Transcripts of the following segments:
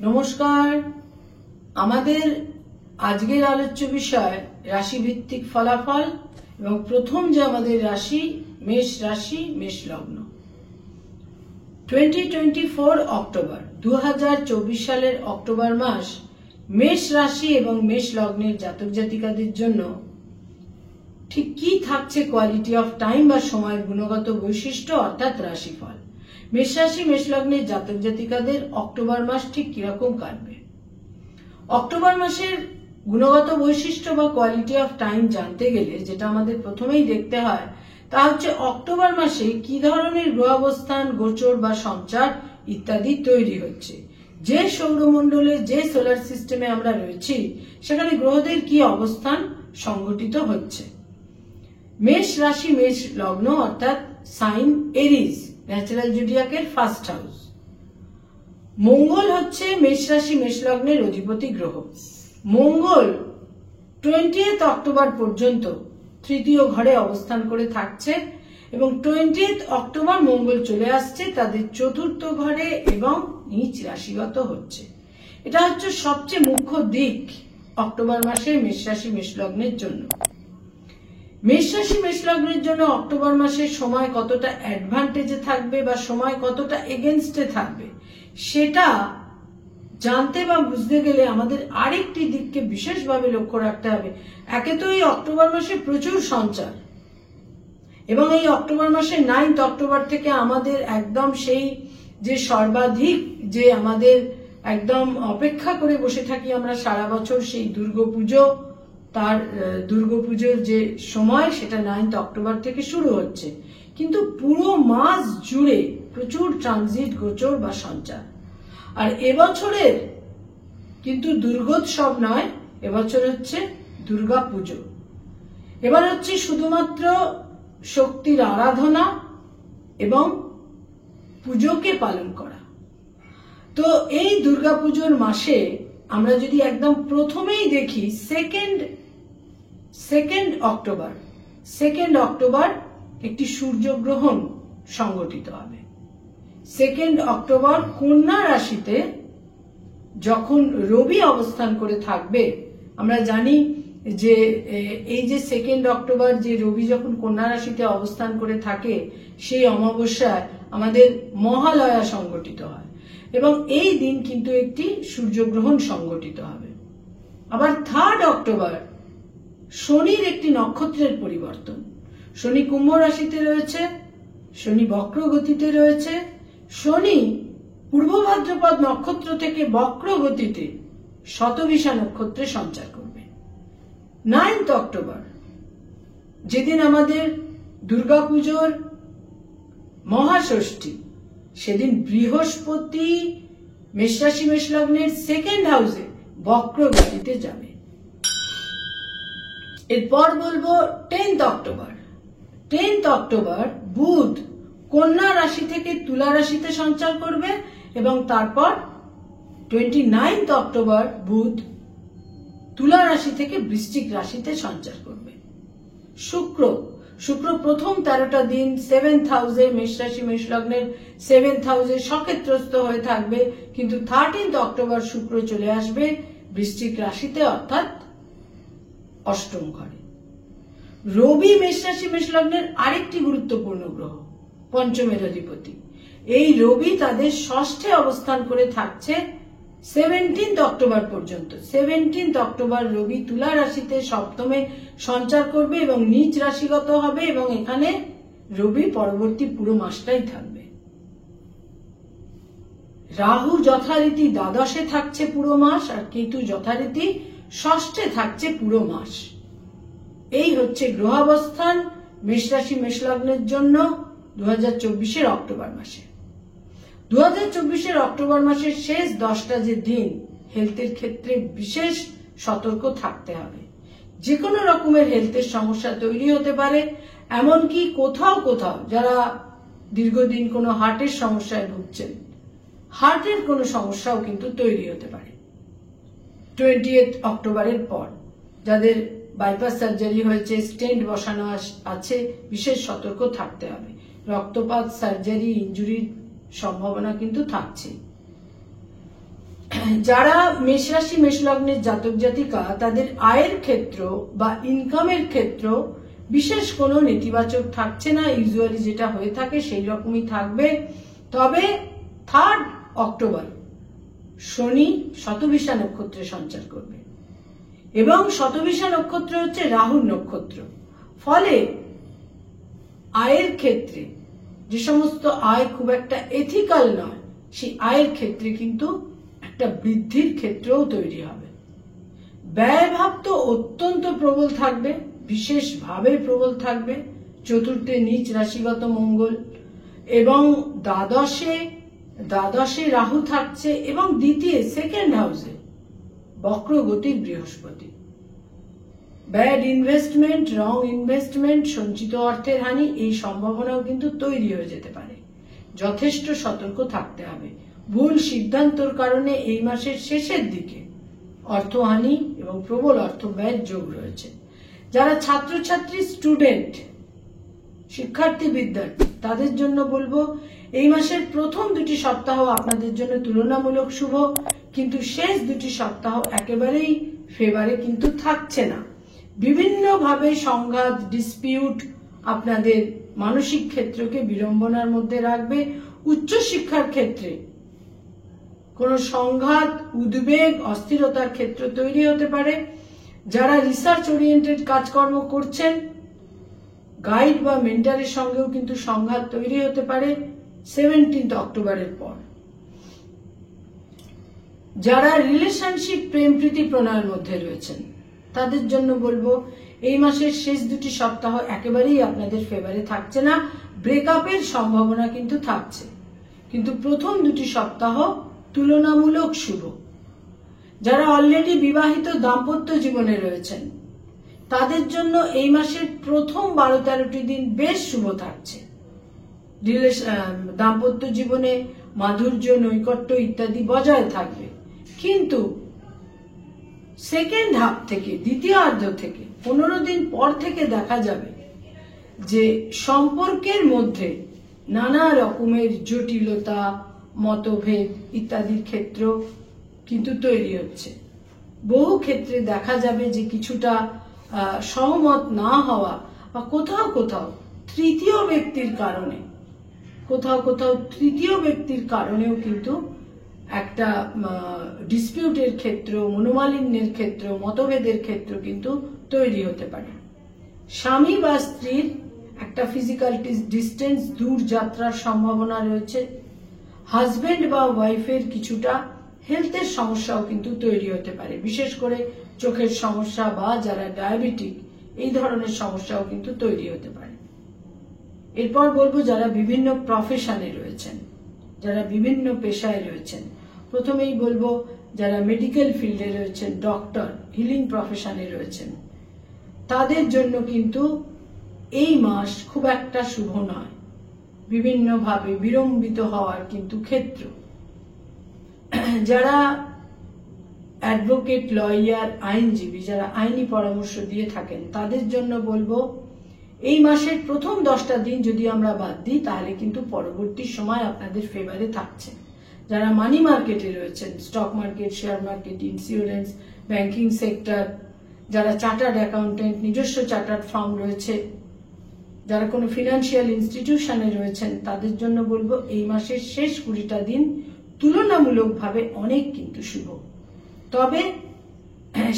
নমস্কার। আমাদের আজকের আলোচ্য বিষয় রাশি ভিত্তিক ফলাফল এবং প্রথম যে আমাদের রাশি মেষ রাশি মেষ লগ্ন। 2024 অক্টোবর 2024 সালের অক্টোবর মাস মেষ রাশি এবং মেষ লগ্নের জাতক জাতিকাদের জন্য ঠিক কি থাকছে কোয়ালিটি অফ টাইম বা সময়ের গুণগত বৈশিষ্ট্য অর্থাৎ রাশিফল। মেষ রাশি মেষ লগ্নের জাতক জাতিকাদের অক্টোবর মাস ঠিক কিরকম কাটবে। অক্টোবর মাসের গুণগত বৈশিষ্ট্য বা কোয়ালিটি অফ টাইম জানতে গেলে যেটা আমাদের প্রথমেই দেখতে হয় তা হচ্ছে অক্টোবর মাসে কি ধরনের গ্রহাবস্থান গোচর বা সঞ্চার ইত্যাদি তৈরি হচ্ছে। যে সৌরমণ্ডলে যে সোলার সিস্টেমে আমরা রয়েছি সেখানে গ্রহদের কি অবস্থান সংঘটিত হচ্ছে। মেষ রাশি মেষ লগ্ন অর্থাৎ সাইন এরিজ, ন্যাচারাল জুডিয়াকের ফার্স্ট হাউস। মঙ্গল হচ্ছে মেষ রাশি মেষ লগ্নের অধিপতি গ্রহ। মঙ্গল 20 অক্টোবর পর্যন্ত তৃতীয় ঘরে অবস্থান করে থাকছে এবং 20 অক্টোবর মঙ্গল চলে আসছে তাদের চতুর্থ ঘরে এবং নিচ রাশিগত হচ্ছে। এটা হচ্ছে সবচেয়ে মুখ্য দিক অক্টোবর মাসে মেষ রাশি মেষ লগ্নের জন্য। মেষ রাশি মেষ লগ্নের জন্য অক্টোবর মাসের সময় কতটা অ্যাডভান্টেজে থাকবে বা সময় কতটা এগেনস্টে থাকবে সেটা জানতে বা বুঝতে গেলে আমাদের আরেকটি দিককে বিশেষভাবে লক্ষ্য রাখতে হবে। একে তো এই অক্টোবর মাসে প্রচুর সঞ্চার এবং এই অক্টোবর মাসের 9 অক্টোবর থেকে আমাদের একদম সেই যে সর্বাধিক যে আমাদের একদম অপেক্ষা করে বসে থাকি আমরা সারা বছর সেই দুর্গাপুজো, তার দুর্গাপুজোর যে সময় সেটা 9 অক্টোবর থেকে শুরু হচ্ছে, কিন্তু পুরো মাস জুড়ে প্রচুর ট্রানজিট গোচর বা সঞ্চার। আর এবছরের কিন্তু দুর্গোৎসব নয়, এবছর হচ্ছে দুর্গাপুজো। এবার হচ্ছে শুধুমাত্র শক্তির আরাধনা এবং পুজোকে পালন করা। তো এই দুর্গাপুজোর মাসে আমরা যদি একদম প্রথমেই দেখি সেকেন্ড অক্টোবর একটি সূর্যগ্রহণ সংগঠিত হবে। 2 অক্টোবর কন্যা রাশিতে যখন রবি অবস্থান করে থাকবে, আমরা জানি যে এই যে 2 অক্টোবর যে রবি যখন কন্যা রাশিতে অবস্থান করে থাকে সেই অমাবস্যায় আমাদের মহালয়া সংগঠিত হয় এবং এই দিন কিন্তু একটি সূর্যগ্রহণ সংগঠিত হবে। আবার 3 অক্টোবর শনির একটি নক্ষত্রের পরিবর্তন। শনি কুম্ভ রাশিতে রয়েছে, শনি বক্র গতিতে রয়েছে। শনি পূর্ব ভাদ্রপদ নক্ষত্র থেকে বক্র গতিতে শতভিষা নক্ষত্রে সঞ্চার করবে। 9 অক্টোবর যেদিন আমাদের দুর্গাপুজোর মহাষষ্ঠী, সেদিন বৃহস্পতি মেষ রাশি মেষ লগ্নের 2nd হাউসে বক্র গতিতে যাবে। এরপর বলবো 10th অক্টোবর বুধ কন্যা রাশি থেকে তুলা রাশিতে সঞ্চার করবে এবং তারপর 29 অক্টোবর বুধ তুলা রাশি থেকে বৃশ্চিক রাশিতে সঞ্চার করবে। শুক্র প্রথম 13টা দিন 7th হাউসে মেষ রাশি মেষ লগ্নের 7th হাউসে সক্ষেত্রস্থ হয়ে থাকবে, কিন্তু 13 অক্টোবর শুক্র চলে আসবে বৃশ্চিক রাশিতে অর্থাৎ অষ্টম ঘরে। রবি মেষ রাশি মেষ লগ্নের আরেকটি গুরুত্বপূর্ণ গ্রহ, পঞ্চমের অধিপতি। এই রবি তাদের ষষ্ঠে অবস্থান করে থাকছে 17 অক্টোবর পর্যন্ত। 17 অক্টোবর রবি তুলা রাশিতে সপ্তমে সঞ্চার করবে এবং নিচ রাশিগত হবে এবং এখানে রবি পরবর্তী পুরো মাসটাই থাকবে। রাহু যথারীতি দ্বাদশে থাকছে পুরো মাস আর কেতু যথারীতি ষষ্ঠে থাকছে পুরো মাস। এই হচ্ছে গ্রহাবস্থান মেষ রাশি মেষ লগ্নের জন্য 2024 অক্টোবর মাসে। 2024 অক্টোবর মাসের শেষ 10টা যে দিন হেলথের ক্ষেত্রে বিশেষ সতর্ক থাকতে হবে। যে কোনো রকমের হেলথের সমস্যা তৈরি হতে পারে, এমনকি কোথাও যারা দীর্ঘদিন কোনো হার্টের সমস্যায় ভুগছেন, হার্টের কোনো সমস্যাও কিন্তু তৈরি হতে পারে। 20 অক্টোবরের পর যাদের বাইপাস সার্জারি হয়েছে, স্টেন্ট বসানো আছে, বিশেষ সতর্ক থাকতে হবে। রক্তপাত, সার্জারি, ইনজুরির সম্ভাবনা কিন্তু থাকছে। যারা মেষ রাশি মেষ লগ্নের জাতক জাতিকা, তাদের আয়ের ক্ষেত্র বা ইনকামের ক্ষেত্র বিশেষ কোনো নেতিবাচক থাকছে না। ইউজুয়ালি যেটা হয়ে থাকে সেই রকমই থাকবে। তবে 3 অক্টোবর শনি শতবিশা নক্ষত্রে সঞ্চার করবে এবং শতবিশা নক্ষত্র হচ্ছে রাহুর নক্ষত্র। ফলে আয়ের ক্ষেত্রে যে সমস্ত আয় খুব একটা এথিক্যাল নয়, সেই আয়ের ক্ষেত্রে কিন্তু একটা বৃদ্ধির ক্ষেত্রও তৈরি হবে। ব্যয়ভাব তো অত্যন্ত প্রবল থাকবে, বিশেষভাবে প্রবল থাকবে। চতুর্থে নীচ রাশিগত মঙ্গল এবং দ্বাদশে রাহু থাকছে এবং দ্বিতীয় সেকেন্ড হাউসে বক্রগতির বৃহস্পতি। ব্যাড ইনভেস্টমেন্ট, রং ইনভেস্টমেন্ট, সঞ্চিত অর্থের হানি, এই সম্ভাবনাও কিন্তু তৈরি হয়ে যেতে পারে। যথেষ্ট সতর্ক থাকতে হবে। ভুল সিদ্ধান্তর কারণে এই মাসের শেষের দিকে অর্থহানি এবং প্রবল অর্থ ব্যয়ের যোগ রয়েছে। যারা ছাত্রছাত্রী, স্টুডেন্ট, শিক্ষার্থী, বিদ্যার্থী, তাদের জন্য বলবো এই মাসের প্রথম 2টি সপ্তাহ আপনাদের জন্য তুলনামূলক শুভ, কিন্তু শেষ 2টি সপ্তাহ একেবারেই ফেভারে কিন্তু থাকছে না। বিভিন্নভাবে সংঘাত, ডিসপিউট আপনাদের মানসিক ক্ষেত্রকে বিড়ম্বনার মধ্যে রাখবে। উচ্চশিক্ষার ক্ষেত্রে কোনো সংঘাত, উদ্বেগ, অস্থিরতার ক্ষেত্র তৈরি হতে পারে। যারা রিসার্চ ওরিয়েন্টেড কাজকর্ম করছেন, গাইড বা মেন্টরের সঙ্গেও কিন্তু সংঘাত তৈরি হতে পারে 17 অক্টোবরের পর। যারা রিলেশনশিপ, প্রেম প্রীতি প্রণয়ের মধ্যে রয়েছেন, তাদের জন্য বলবো এই মাসের শেষ 2টি সপ্তাহ একেবারেই আপনাদের ফেভারে থাকছে না। ব্রেকআপের সম্ভাবনা কিন্তু থাকছে, কিন্তু প্রথম 2টি সপ্তাহ তুলনামূলক শুভ। যারা অলরেডি বিবাহিত দাম্পত্য জীবনে রয়েছেন, তাদের জন্য এই মাসের প্রথম 12-13টি দিন বেশ শুভ থাকছে। দাম্পত্য জীবনে মাধুর্য, নৈকট্য ইত্যাদি বজায় থাকবে, কিন্তু সেকেন্ড হাফ থেকে, দ্বিতীয়ার্ধ থেকে 15 দিন পর থেকে দেখা যাবে যে সম্পর্কের মধ্যে নানা রকমের জটিলতা, মতভেদ ইত্যাদির ক্ষেত্র কিন্তু তৈরি হচ্ছে। বহু ক্ষেত্রে দেখা যাবে যে কিছুটা সহমত না হওয়া বা কোথাও কোথাও তৃতীয় ব্যক্তির কারণেও কিন্তু একটা ডিসপিউটের ক্ষেত্র, মনোমালিন্যের ক্ষেত্র, মতভেদের ক্ষেত্র কিন্তু তৈরি হতে পারে। স্বামী বা স্ত্রীর একটা ফিজিক্যাল ডিস্টেন্স, দূর যাত্রার সম্ভাবনা রয়েছে। হাজবেন্ড বা ওয়াইফের কিছুটা হেলথের সমস্যাও কিন্তু তৈরি হতে পারে, বিশেষ করে চোখের সমস্যা বা যারা ডায়াবেটিক, এই ধরনের সমস্যাও কিন্তু তৈরি হতে পারে। এরপর বলবো যারা বিভিন্ন প্রফেশনে রয়েছেন, যারা বিভিন্ন পেশায় রয়েছেন, প্রথমেই বলবো যারা মেডিকেল ফিল্ডে রয়েছেন, ডক্টর, হিলিং প্রফেশনে রয়েছেন, তাদের জন্য কিন্তু এই মাস খুব একটা শুভ নয়। বিভিন্নভাবে বিড়ম্বিত হওয়ার কিন্তু ক্ষেত্র। যারা অ্যাডভোকেট, লয়ার, আইনজীবী, যারা আইনি পরামর্শ দিয়ে থাকেন, তাদের জন্য বলবো এই মাসের প্রথম 10টা দিন যদি আমরা বাদ দিই, তাহলে কিন্তু পরবর্তী সময় আপনাদের ফেভারে থাকছে। যারা মানি মার্কেটে রয়েছেন, stock market, share market, insurance, banking sector, যারা চার্টার্ড অ্যাকাউন্টেন্ট, নিজস্ব চার্টার্ড ফার্ম রয়েছে, যারা কোনো ফিনান্সিয়াল ইনস্টিটিউশনে রয়েছেন, তাদের জন্য বলবো এই মাসের শেষ 20টা দিন তুলনামূলকভাবে অনেক কিন্তু শুভ। তবে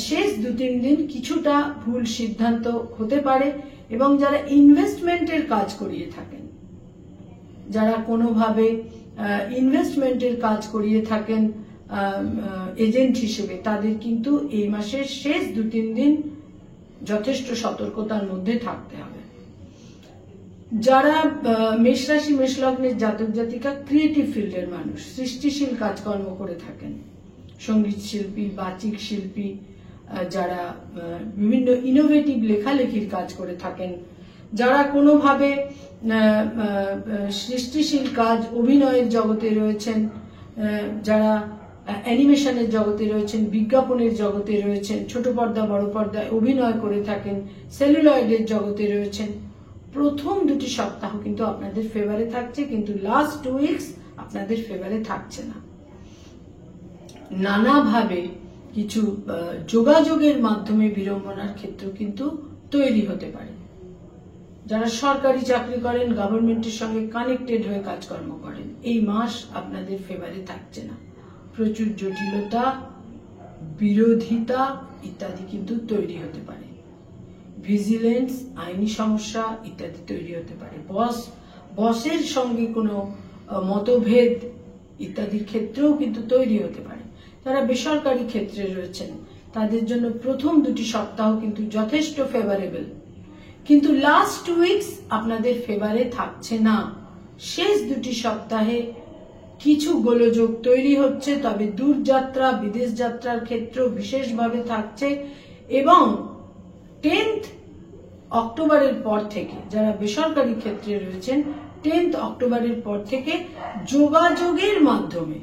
শেষ 2-3 দিন কিছুটা ভুল সিদ্ধান্ত হতে পারে। এবং যারা ইনভেস্টমেন্টের কাজ করিয়ে থাকেন, যারা কোনোভাবে ইনভেস্টমেন্টের কাজ করিয়ে থাকেন এজেন্ট হিসেবে, তাদের কিন্তু এই মাসের শেষ 2-3 দিন যথেষ্ট সতর্কতার মধ্যে থাকতে হবে। যারা মেষ রাশি মেষ লগ্নের জাতক জাতিকা, ক্রিয়েটিভ ফিল্ডের মানুষ, সৃষ্টিশীল কাজকর্ম করে থাকেন, সঙ্গীত শিল্পী, বাচিক শিল্পী, যারা বিভিন্ন ইনোভেটিভ লেখালেখির কাজ করে থাকেন, যারা কোনোভাবে সৃষ্টিশীল কাজ, অভিনয়ের জগতে রয়েছেন, যারা অ্যানিমেশনের জগতে রয়েছেন, বিজ্ঞাপনের জগতে রয়েছেন, ছোট পর্দা বড় পর্দায় অভিনয় করে থাকেন, সেলুলয়েডের জগতে রয়েছেন, প্রথম 2টি সপ্তাহ কিন্তু আপনাদের ফেভারে থাকছে, কিন্তু লাস্ট 2 উইকস আপনাদের ফেভারে থাকছে না। নানাভাবে কিছু যোগাযোগের মাধ্যমে বিড়ম্বনার ক্ষেত্র কিন্তু তৈরি হতে পারে। যারা সরকারি চাকরি করেন, গভর্নমেন্টের সঙ্গে কানেক্টেড হয়ে কাজকর্ম করেন, এই মাস আপনাদের ফেভারে থাকছে না। প্রচুর জটিলতা, বিরোধিতা ইত্যাদি কিন্তু তৈরি হতে পারে। ভিজিলেন্স, আইনি সমস্যা ইত্যাদি তৈরি হতে পারে। বসের সঙ্গে কোনো মতভেদ ইত্যাদির ক্ষেত্রেও কিন্তু তৈরি হতে পারে। যারা বেসরকারি ক্ষেত্রে রয়েছেন তাদের জন্য প্রথম 2টি সপ্তাহ কিন্তু যথেষ্ট ফেভারেবল, কিন্তু লাস্ট 2 উইকস আপনাদের ফেভারে থাকছে না। শেষ 2টি সপ্তাহে কিছু গোলযোগ তৈরি হচ্ছে, তবে দূরযাত্রা, বিদেশ যাত্রার ক্ষেত্রেও বিশেষভাবে থাকছে। এবং 10th অক্টোবরের পর থেকে যারা বেসরকারি ক্ষেত্রে রয়েছেন, 10th অক্টোবরের পর থেকে যোগাযোগের মাধ্যমে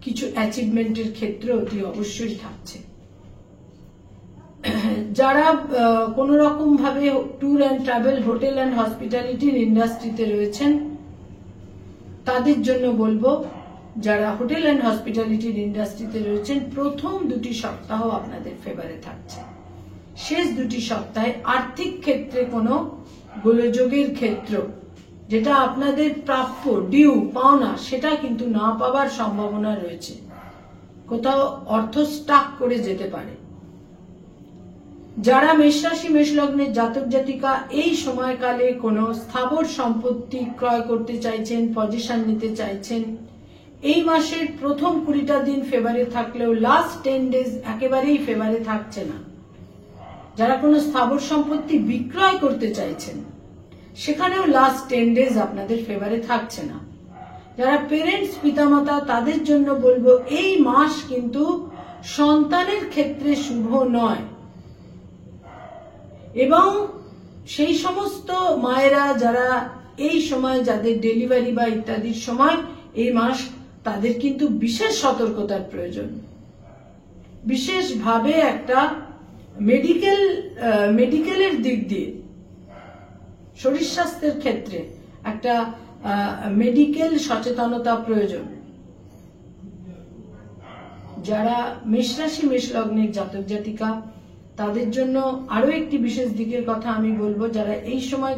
কিছু অ্যাচিভমেন্টের ক্ষেত্রে অতি অবশ্যই থাকছে। যারা কোন রকম ভাবে tour and travel, hotel and হসপিটালিটির ইন্ডাস্ট্রিতে রয়েছেন তাদের জন্য বলবো, যারা হোটেল অ্যান্ড হসপিটালিটির ইন্ডাস্ট্রিতে রয়েছেন প্রথম 2টি সপ্তাহ আপনাদের ফেভারে থাকছে। শেষ 2টি সপ্তাহে আর্থিক ক্ষেত্রে কোনো গোলযোগের ক্ষেত্র, যেটা আপনাদের প্রাপ্য, ডিউ, পাওনা, সেটা কিন্তু না পাওয়ার সম্ভাবনা রয়েছে। কোথাও অর্থ স্টাক করে যেতে পারে। যারা মেষরাশি মেষলগ্নের জাতক জাতিকা এই সময়কালে কোনো স্থাবর সম্পত্তি ক্রয় করতে চাইছেন, পজিশন নিতে চাইছেন, এই মাসের প্রথম 20টা দিন ফেভারে থাকলেও লাস্ট 10 ডেজ একেবারেই ফেভারে থাকছে না। যারা কোনো স্থাবর সম্পত্তি বিক্রয় করতে চাইছেন সেখানেও লাস্ট 10 ডেজ আপনাদের ফেভারে থাকছে না। যারা পেরেন্টস, পিতামাতা, তাদের জন্য বলবো এই মাস কিন্তু সন্তানের ক্ষেত্রে শুভ নয়। এবং সেই সমস্ত মায়েরা যারা এই সময়, যাদের ডেলিভারি বা ইত্যাদির সময় এই মাস, তাদের কিন্তু বিশেষ সতর্কতার প্রয়োজন। বিশেষভাবে একটা মেডিকেলের দিক দিয়ে, শরীর স্বাস্থ্যের ক্ষেত্রে একটা মেডিকেল সচেতনতা প্রয়োজন। যারা মেষরাশি মেষলগ্নের জাতক জাতিকা তাদের জন্য আরো একটি বিশেষ দিকের কথা আমি বলবো, যারা এই সময়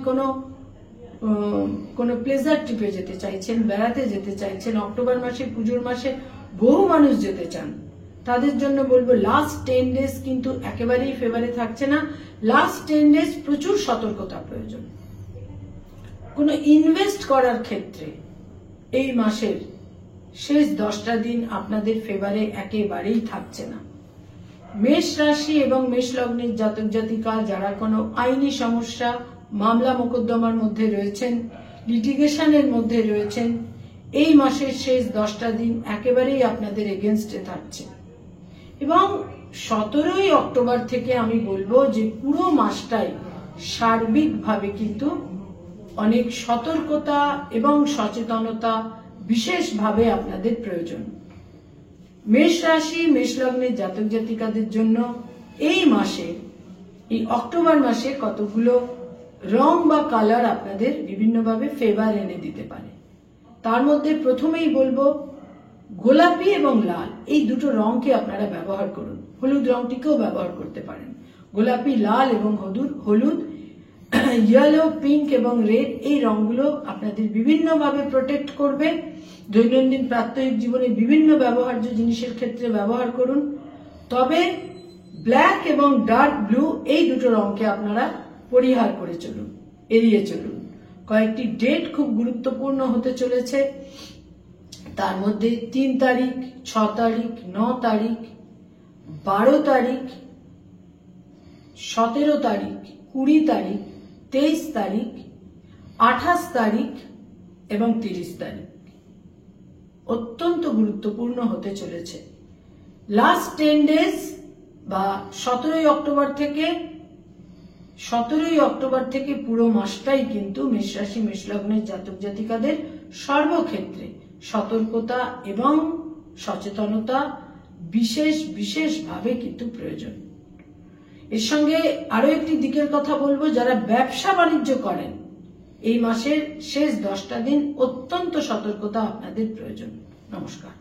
কোনো প্লেজার ট্রিপে যেতে চাইছেন, বেড়াতে যেতে চাইছেন, অক্টোবর মাসে, পুজোর মাসে বহু মানুষ যেতে চান, তাদের জন্য বলবো লাস্ট 10 ডেজ কিন্তু একেবারেই ফেভারে থাকছে না। লাস্ট 10 ডেজ প্রচুর সতর্কতা প্রয়োজন। কোনো ইনভেস্ট করার ক্ষেত্রে এই মাসের শেষ 10টা দিন আপনাদের ফেভারে একেবারেই থাকছে না। মেষ রাশি এবং মেষ লগ্নের জাতক জাতিকা যারা কোনো আইনি সমস্যা, মামলা মোকদ্দমার মধ্যে রয়েছেন, লিটিগেশনের মধ্যে রয়েছেন, এই মাসের শেষ 10টা দিন একেবারেই আপনাদের এগেনস্টে থাকছে। এবং 17ই অক্টোবর থেকে আমি বলবো যে পুরো মাসটাই সার্বিকভাবে কিন্তু অনেক সতর্কতা এবং সচেতনতা বিশেষভাবে আপনাদের প্রয়োজন। মেষ রাশি মেষ লগ্নের জাতক জাতিকাদের জন্য এই মাসে, এই অক্টোবর মাসে কতগুলো রং বা কালার আপনাদের বিভিন্নভাবে ফেভার এনে দিতে পারে। তার মধ্যে প্রথমেই বলবো গোলাপি এবং লাল, এই দুটো রংকে আপনারা ব্যবহার করুন। হলুদ রংটিকেও ব্যবহার করতে পারেন। গোলাপি, লাল এবং হলুদ, ইয়েলো, পিঙ্ক এবং রেড, এই রংগুলো আপনাদের বিভিন্নভাবে প্রোটেক্ট করবে। দৈনন্দিন প্রাত্যহিক জীবনে বিভিন্ন ব্যবহার্য জিনিসের ক্ষেত্রে ব্যবহার করুন। তবে ব্ল্যাক এবং ডার্ক ব্লু, এই দুটো রংকে আপনারা পরিহার করে চলুন, এড়িয়ে চলুন। কয়েকটি ডেট খুব গুরুত্বপূর্ণ হতে চলেছে। তার মধ্যে 3 তারিখ, 6 তারিখ, 9 তারিখ, 12 তারিখ, 17 তারিখ, 20 তারিখ, 23 তারিখ, 28 তারিখ এবং 30 তারিখ অত্যন্ত গুরুত্বপূর্ণ হতে চলেছে। লাস্ট 10 ডেজ বা 17ই অক্টোবর থেকে পুরো মাসটাই কিন্তু মেষ রাশি মেষ লগ্নের জাতক জাতিকাদের সর্বক্ষেত্রে সতর্কতা এবং সচেতনতা বিশেষভাবে কিন্তু প্রয়োজন। এর সঙ্গে আরো একটি দিকের কথা বলবো, যারা ব্যবসা বাণিজ্য করেন এই মাসের শেষ 10টা দিন অত্যন্ত সতর্কতা আপনাদের প্রয়োজন। নমস্কার।